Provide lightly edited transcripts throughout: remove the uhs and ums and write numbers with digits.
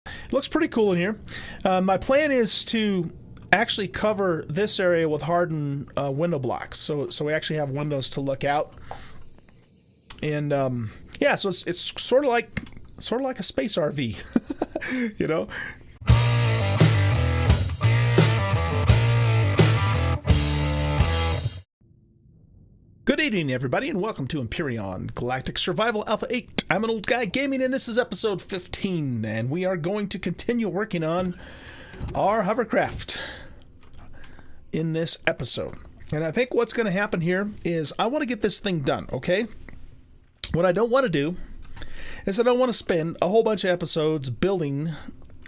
It looks pretty cool in here. My plan is to actually cover this area with hardened window blocks, so we actually have windows to look out. And yeah, so it's sort of like a space RV, you know. Good evening, everybody, and welcome to Empyrion Galactic Survival Alpha 8. I'm an Oldguy Gaming, and this is episode 15, and we are going to continue working on our hovercraft in this episode. And I think what's going to happen here is I want to get this thing done, okay? What I don't want to do is I don't want to spend a whole bunch of episodes building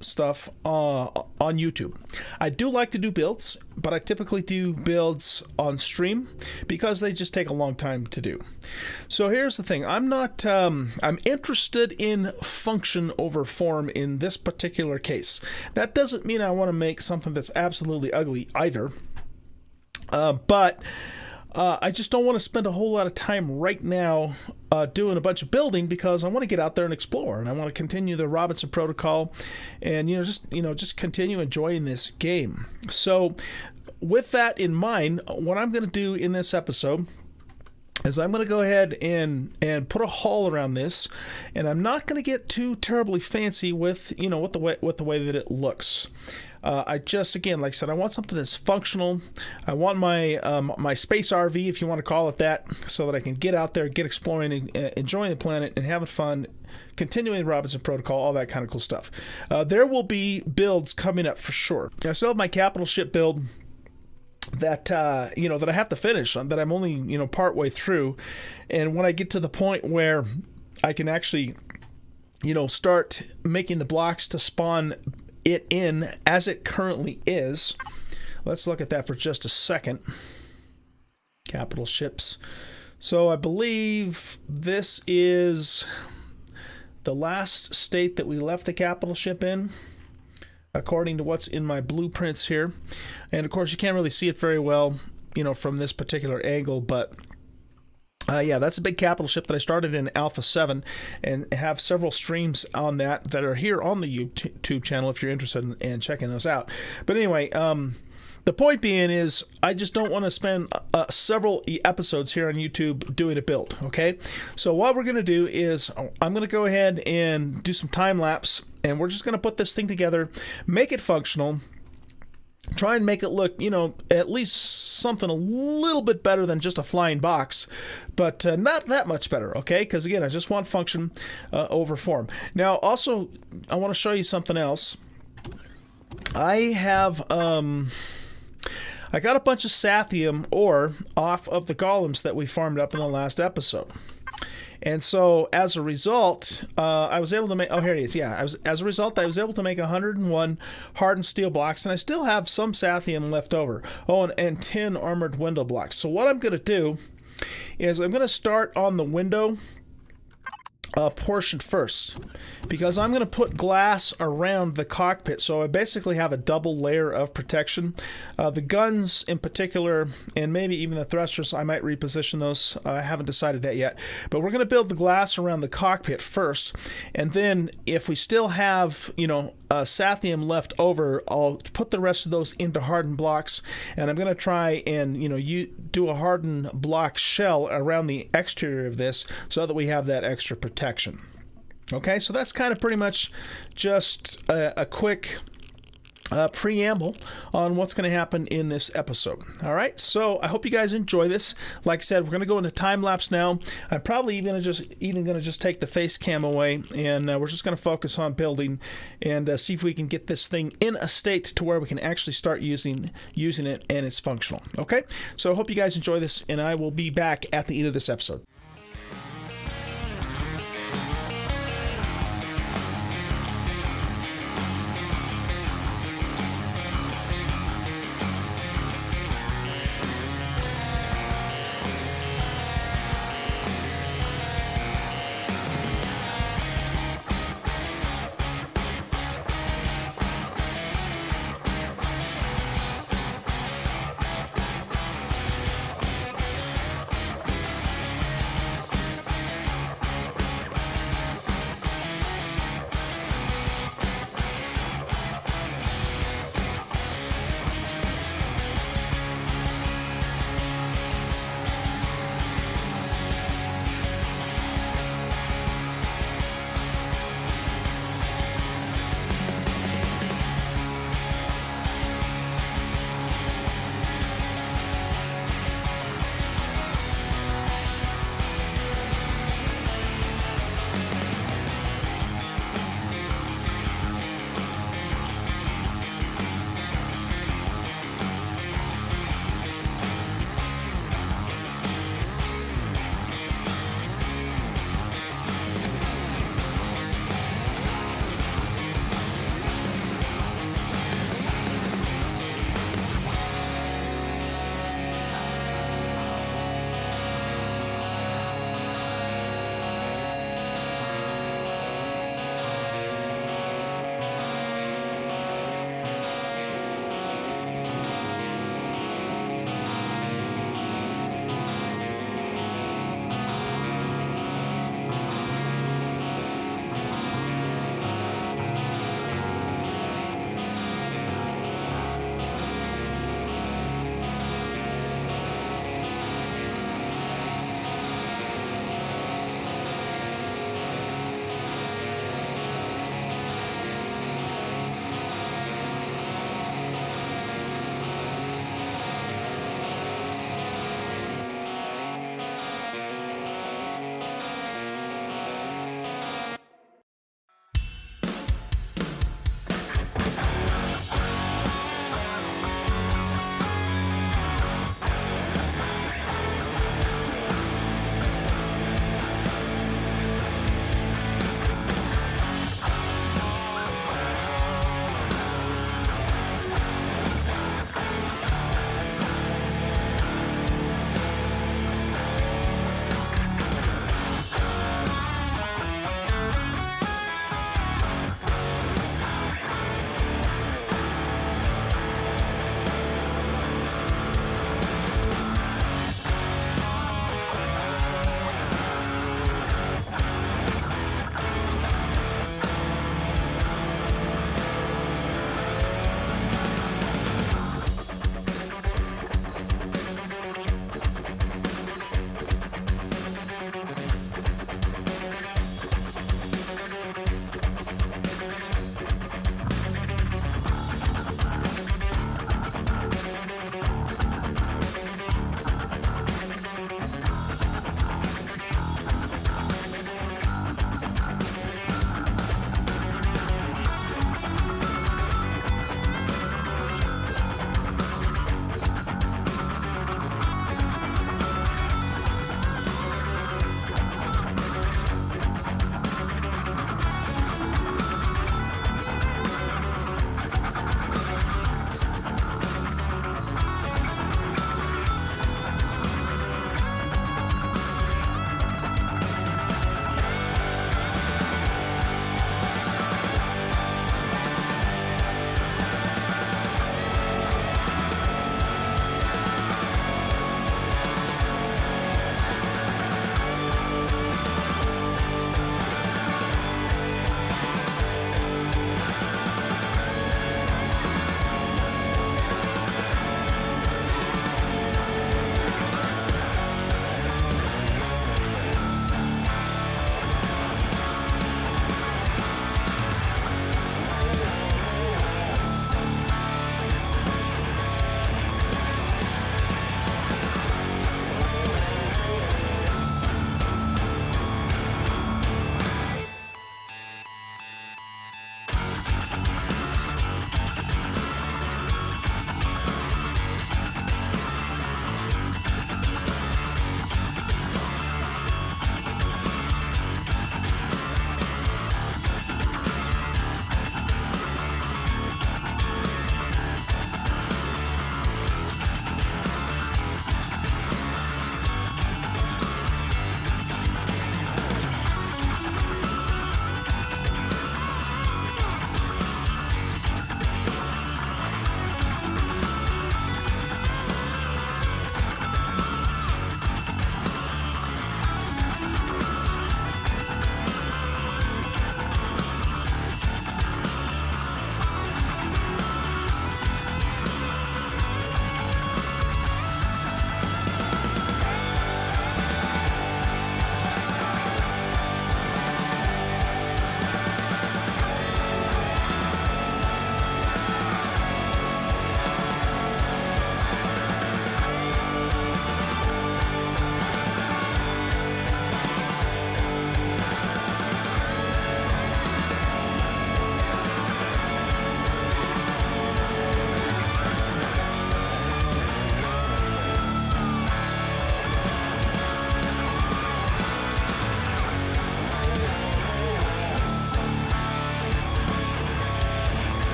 stuff on YouTube. I do like to do builds, but I typically do builds on stream because they just take a long time to do. So here's the thing. I'm interested in function over form in this particular case. That doesn't mean I want to make something that's absolutely ugly either. But I just don't want to spend a whole lot of time right now doing a bunch of building because I want to get out there and explore, and I want to continue the Robinson Protocol, and just continue enjoying this game. So, with that in mind, what I'm going to do in this episode is I'm going to go ahead and put a hull around this, and I'm not going to get too terribly fancy with the way that it looks. I just, again, like I said, I want something that's functional. I want my my space RV, if you want to call it that, so that I can get out there, get exploring, and enjoying the planet, and having fun, continuing the Robinson Protocol, all that kind of cool stuff. There will be builds coming up for sure. I still have my capital ship build that that I have to finish, that I'm only part way through, and when I get to the point where I can actually start making the blocks to spawn it in as it currently is. Let's look at that for just a second. Capital ships. So I believe this is the last state that we left the capital ship in, according to what's in my blueprints here. And of course you can't really see it very well, from this particular angle, but yeah, that's a big capital ship that I started in Alpha 7 and have several streams on that are here on the YouTube channel if you're interested in checking those out. But anyway, the point being is I just don't want to spend several episodes here on YouTube doing a build, okay? So what we're going to do is I'm going to go ahead and do some time lapse, and we're just going to put this thing together, make it functional, try and make it look, at least something a little bit better than just a flying box, but not that much better, okay? Because again, I just want function over form. Now, also, I want to show you something else. I have, I got a bunch of Sathium ore off of the golems that we farmed up in the last episode. And so, as a result, I was able to make... Oh, here it is. Yeah, as a result, I was able to make 101 hardened steel blocks, and I still have some Sathium left over. Oh, and 10 armored window blocks. So what I'm going to do is I'm going to start on the window portion first, because I'm going to put glass around the cockpit, so I basically have a double layer of protection. The guns in particular, and maybe even the thrusters, I might reposition those. I haven't decided that yet, but we're going to build the glass around the cockpit first, and then if we still have Sathium left over, I'll put the rest of those into hardened blocks, and I'm going to try and do a hardened block shell around the exterior of this so that we have that extra protection. Okay, so that's kind of pretty much just a quick preamble on what's going to happen in this episode. All right, so I hope you guys enjoy this. Like I said, we're going to go into time lapse now. I'm probably even going to just take the face cam away, and we're just going to focus on building and see if we can get this thing in a state to where we can actually start using it and it's functional. Okay, so I hope you guys enjoy this, and I will be back at the end of this episode.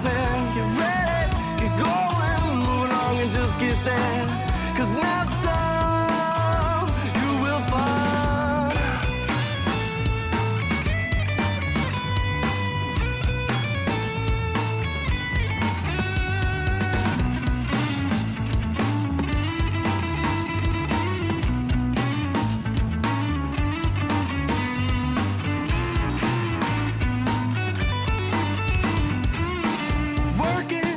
and get ready, get going, move along and just get there. Cause next time you will find working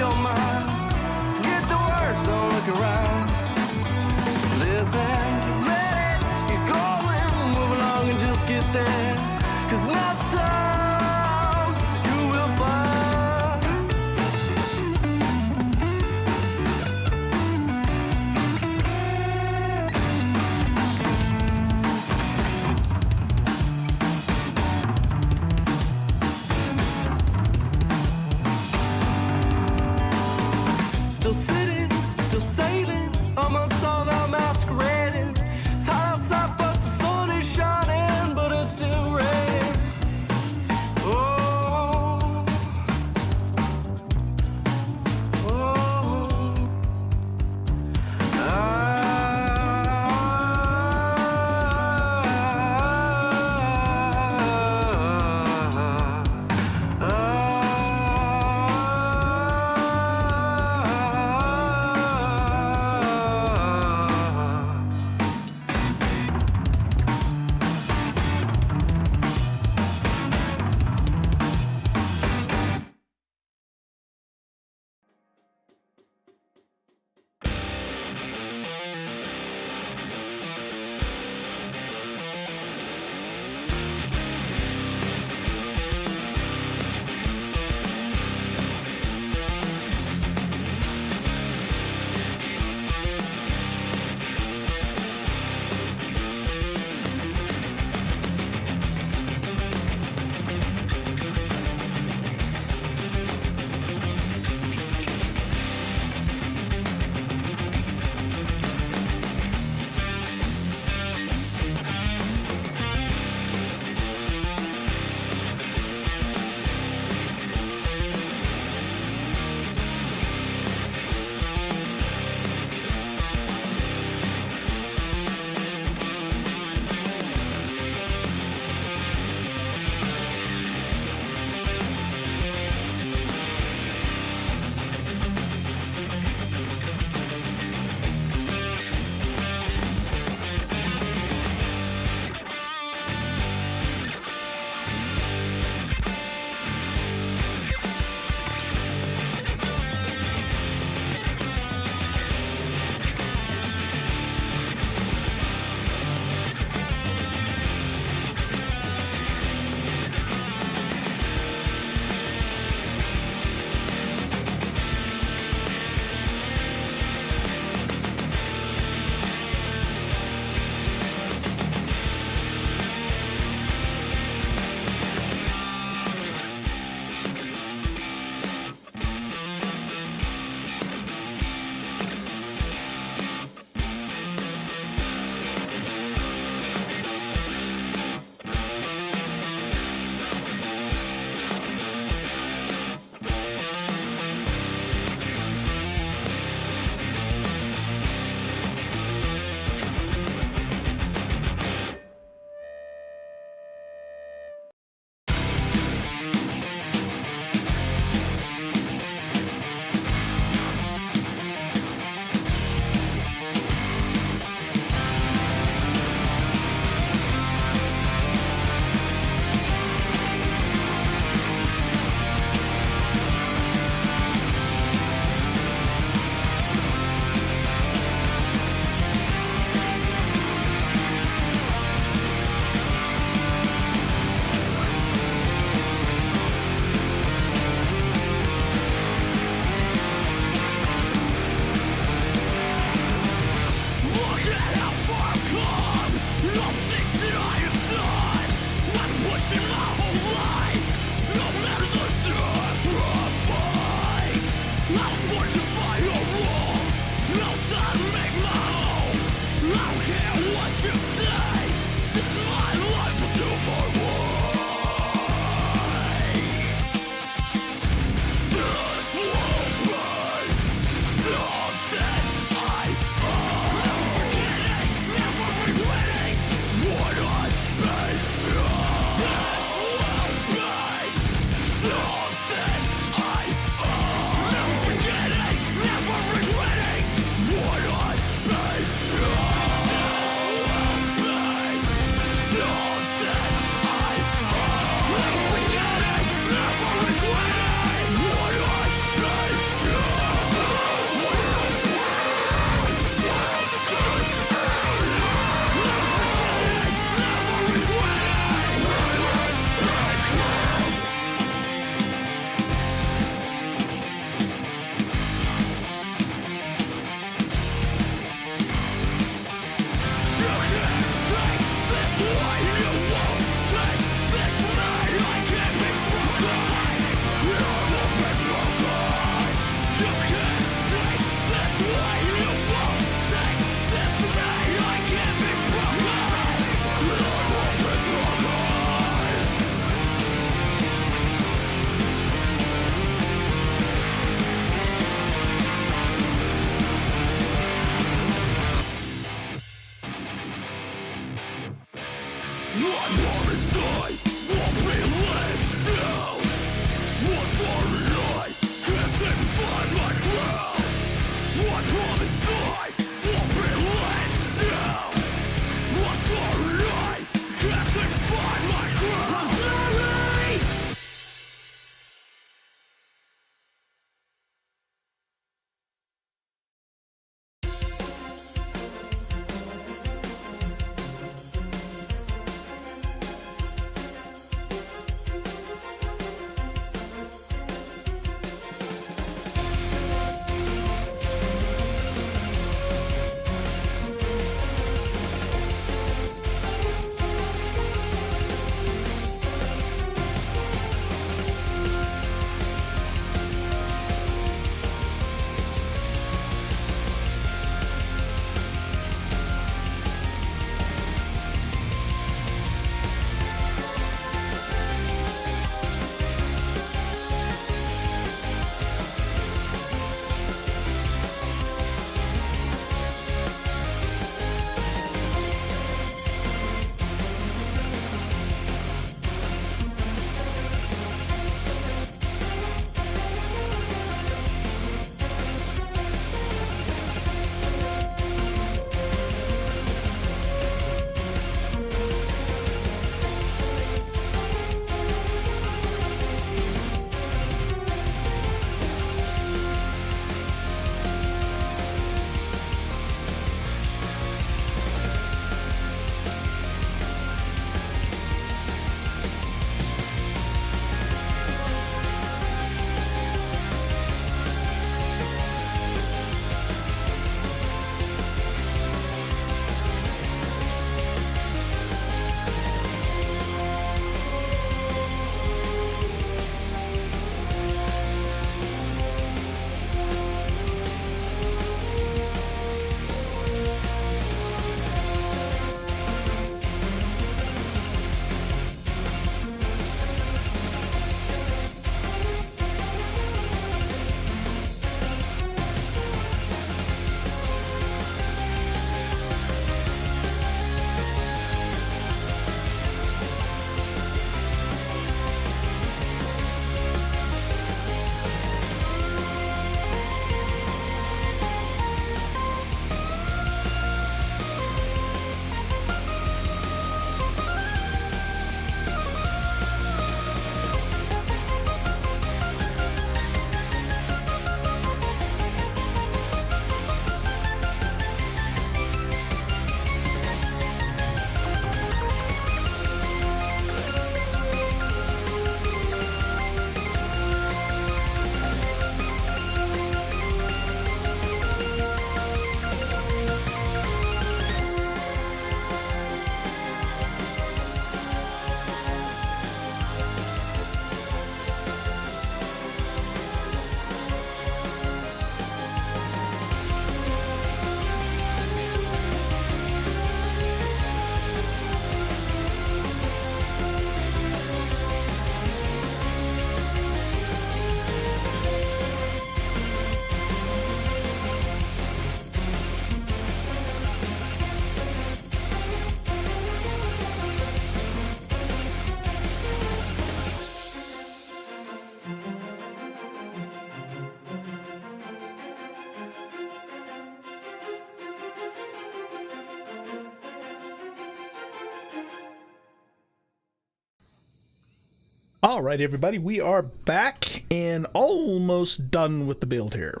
All right, everybody, we are back and almost done with the build here.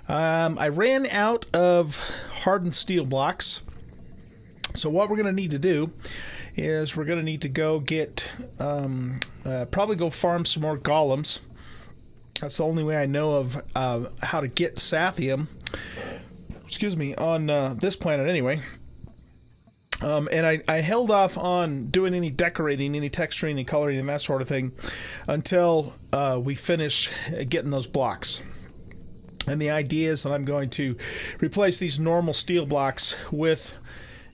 I ran out of hardened steel blocks, so what we're going to need to do is we're going to need to go get, probably go farm some more golems. That's the only way I know of how to get Sathium, excuse me, on this planet anyway. And I held off on doing any decorating, any texturing, any coloring, and that sort of thing until we finish getting those blocks. And the idea is that I'm going to replace these normal steel blocks with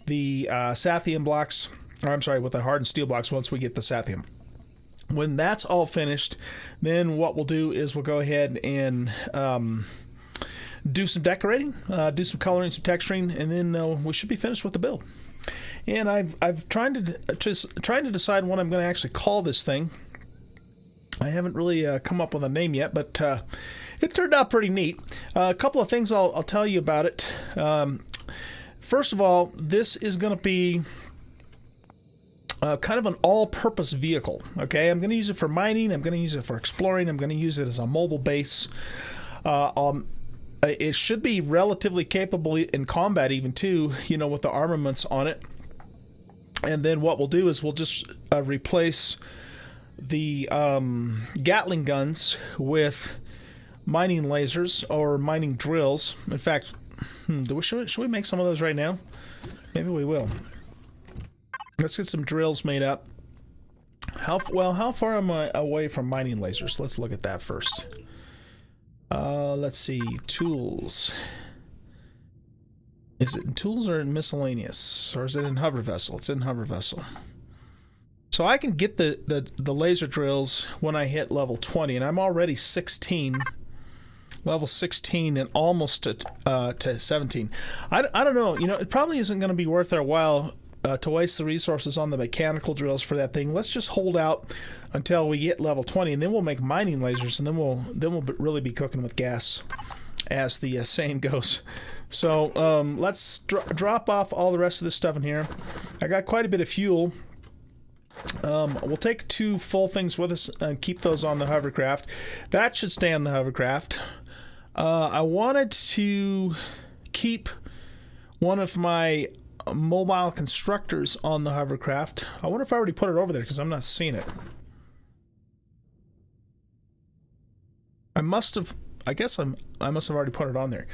the Sathium blocks, or I'm sorry, with the hardened steel blocks once we get the Sathium. When that's all finished, then what we'll do is we'll go ahead and do some decorating, do some coloring, some texturing, and then we should be finished with the build. And I've trying to decide what I'm going to actually call this thing. I haven't really come up with a name yet, but it turned out pretty neat. A couple of things I'll tell you about it. First of all, this is going to be kind of an all-purpose vehicle. Okay, I'm going to use it for mining. I'm going to use it for exploring. I'm going to use it as a mobile base. It should be relatively capable in combat even too, you know, with the armaments on it. And then what we'll do is we'll just replace the Gatling guns with mining lasers or mining drills. In fact, should we make some of those right now? Maybe we will. Let's get some drills made up. How far am I away from mining lasers? Let's look at that first. Let's see, tools. Is it in tools or in miscellaneous? Or is it in hover vessel? It's in hover vessel. So I can get the laser drills when I hit level 20, and I'm already 16. Level 16 and almost to 17. I don't know, you know, it probably isn't going to be worth our while to waste the resources on the mechanical drills for that thing. Let's just hold out until we get level 20, and then we'll make mining lasers, and then we'll really be cooking with gas, as the saying goes. So let's drop off all the rest of this stuff in here. I got quite a bit of fuel. We'll take 2 full things with us and keep those on the hovercraft. That should stay on the hovercraft. I wanted to keep one of my mobile constructors on the hovercraft. I wonder if I already put it over there because I'm not seeing it. I must have already put it on there.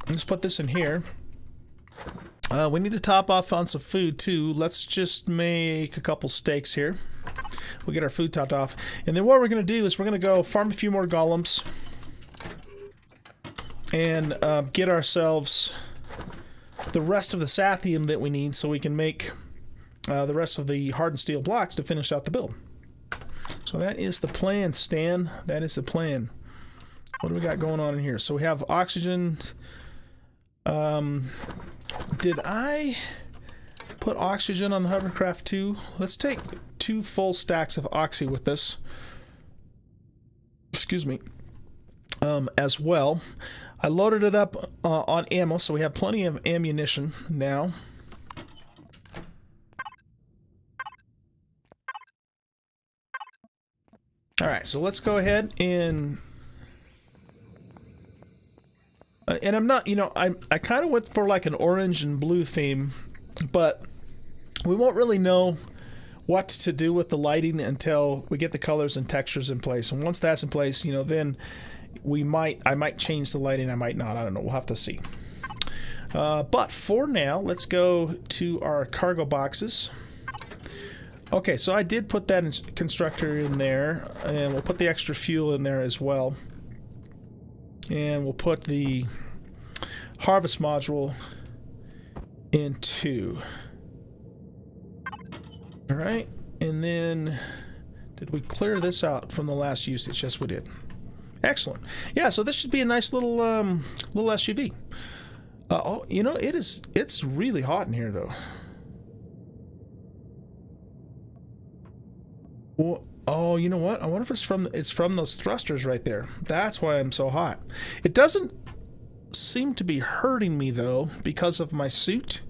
Let's put this in here. We need to top off on some food too. Let's just make a couple steaks here. We'll get our food topped off. And then what we're going to do is we're going to go farm a few more golems and get ourselves the rest of the Sathium that we need so we can make the rest of the hardened steel blocks to finish out the build. So that is the plan, Stan. That is the plan. What do we got going on in here? So we have oxygen. Did I put oxygen on the hovercraft too? Let's take 2 full stacks of oxy with this. Excuse me. As well. I loaded it up on ammo, so we have plenty of ammunition now. Alright, so let's go ahead and I'm not, you know, I kind of went for like an orange and blue theme, but we won't really know what to do with the lighting until we get the colors and textures in place. And once that's in place, you know, then I might change the lighting, I might not, I don't know, we'll have to see. But for now, let's go to our cargo boxes. Okay, so I did put that constructor in there, and we'll put the extra fuel in there as well. And we'll put the harvest module in 2. Alright, and then did we clear this out from the last usage? Yes, we did. Excellent. Yeah, so this should be a nice little little SUV. Oh, you know, it's really hot in here though. Well, oh, you know what? I wonder if it's from those thrusters right there. That's why I'm so hot. It doesn't seem to be hurting me though because of my suit.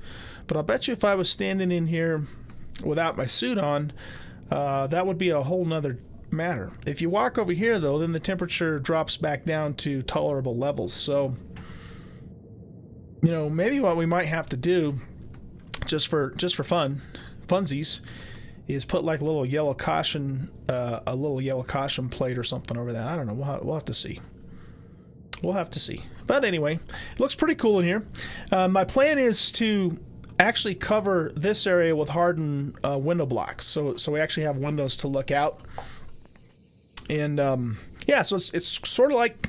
But I'll bet you if I was standing in here without my suit on, that would be a whole nother matter. If you walk over here, though, then the temperature drops back down to tolerable levels. So, you know, maybe what we might have to do, just for funsies, is put like a little yellow caution plate or something over that. I don't know. We'll have to see. We'll have to see. But anyway, it looks pretty cool in here. My plan is to actually cover this area with hardened window blocks, so we actually have windows to look out. And yeah, so it's sort of like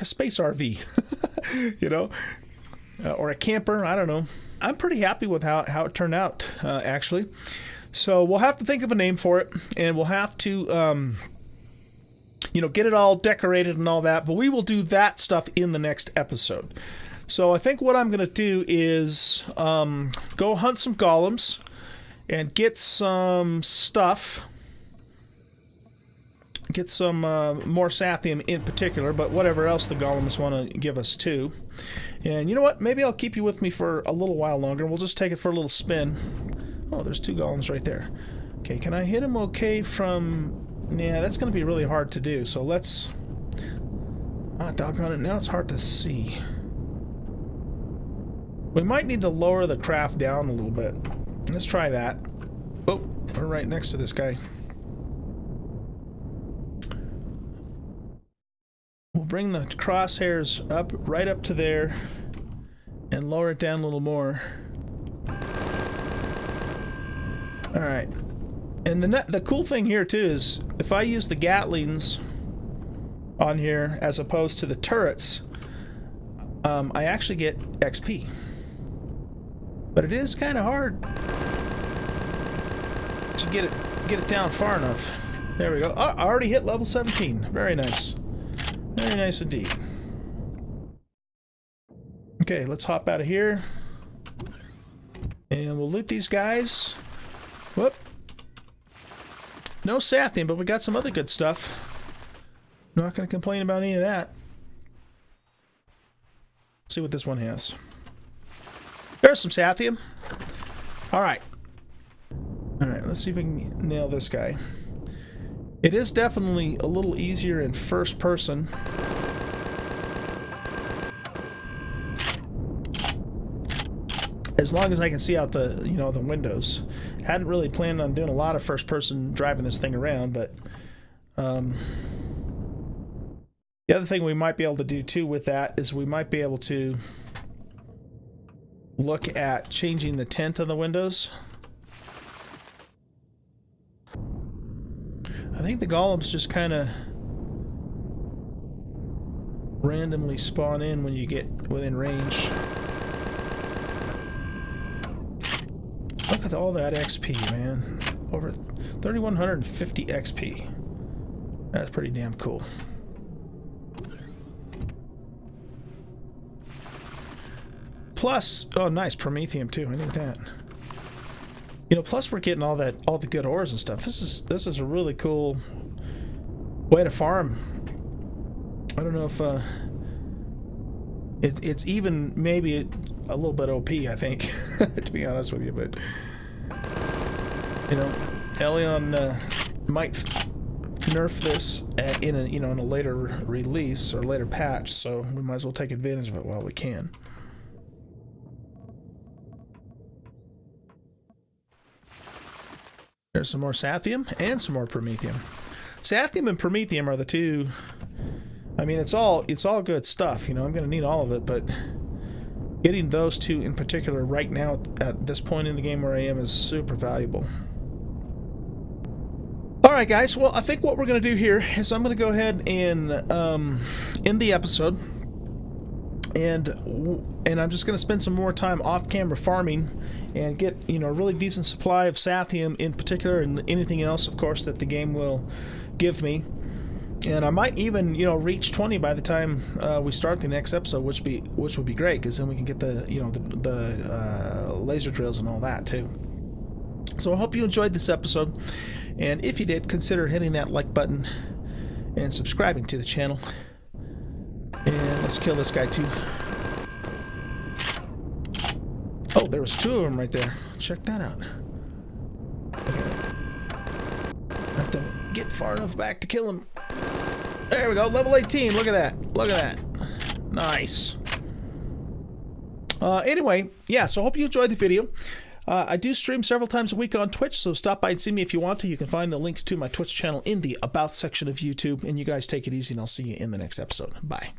a space RV, you know, or a camper. I don't know. I'm pretty happy with how it turned out, actually. So we'll have to think of a name for it, and we'll have to, you know, get it all decorated and all that. But we will do that stuff in the next episode. So I think what I'm going to do is go hunt some golems and get some stuff. Get some more sathium in particular, but whatever else the golems want to give us too. And you know what? Maybe I'll keep you with me for a little while longer. We'll just take it for a little spin. Oh, there's 2 golems right there. Okay, can I hit him okay from... Yeah, that's going to be really hard to do, so let's... Ah, doggone it, now it's hard to see. We might need to lower the craft down a little bit. Let's try that. Oh, we're right next to this guy. We'll bring the crosshairs up, right up to there, and lower it down a little more. Alright. And the cool thing here too is if I use the Gatlings on here as opposed to the turrets, I actually get XP. But it is kind of hard to get it down far enough. There we go. Oh, I already hit level 17. Very nice. Very nice indeed. Okay, let's hop out of here. And we'll loot these guys. Whoop. No sathium, but we got some other good stuff. Not going to complain about any of that. Let's see what this one has. There's some sathium. Alright. Alright, let's see if we can nail this guy. It is definitely a little easier in first person. As long as I can see out the, you know, the windows. Hadn't really planned on doing a lot of first person driving this thing around, but the other thing we might be able to do too with that is we might be able to look at changing the tint on the windows. I think the golems just kind of randomly spawn in when you get within range. Look at all that XP, man. Over 3,150 XP. That's pretty damn cool. Plus, oh nice, Promethium too. I need that. You know, plus we're getting all the good ores and stuff. This is a really cool way to farm. I don't know if it's even maybe a little bit OP, I think, to be honest with you, but you know, Elyon might nerf this in a later release or later patch, so we might as well take advantage of it while we can. There's some more sathium and some more promethium. Sathium and promethium are the two. I mean, it's all good stuff. You know, I'm going to need all of it, but getting those two in particular right now at this point in the game where I am is super valuable. All right, guys. Well, I think what we're going to do here is I'm going to go ahead and end the episode, and I'm just going to spend some more time off-camera farming and get, you know, a really decent supply of sathium in particular, and anything else, of course, that the game will give me. And I might even, you know, reach 20 by the time we start the next episode, which would be great, because then we can get the, you know, the laser drills and all that too. So I hope you enjoyed this episode, and if you did, consider hitting that like button and subscribing to the channel. And let's kill this guy too. Oh, there was two of them right there. Check that out. Okay. have to get far enough back to kill him. There we go, level 18. Look at that. Look at that. Nice. Anyway, yeah, so I hope you enjoyed the video. I do stream several times a week on Twitch, so stop by and see me if you want to. You can find the links to my Twitch channel in the About section of YouTube. And you guys take it easy, and I'll see you in the next episode. Bye.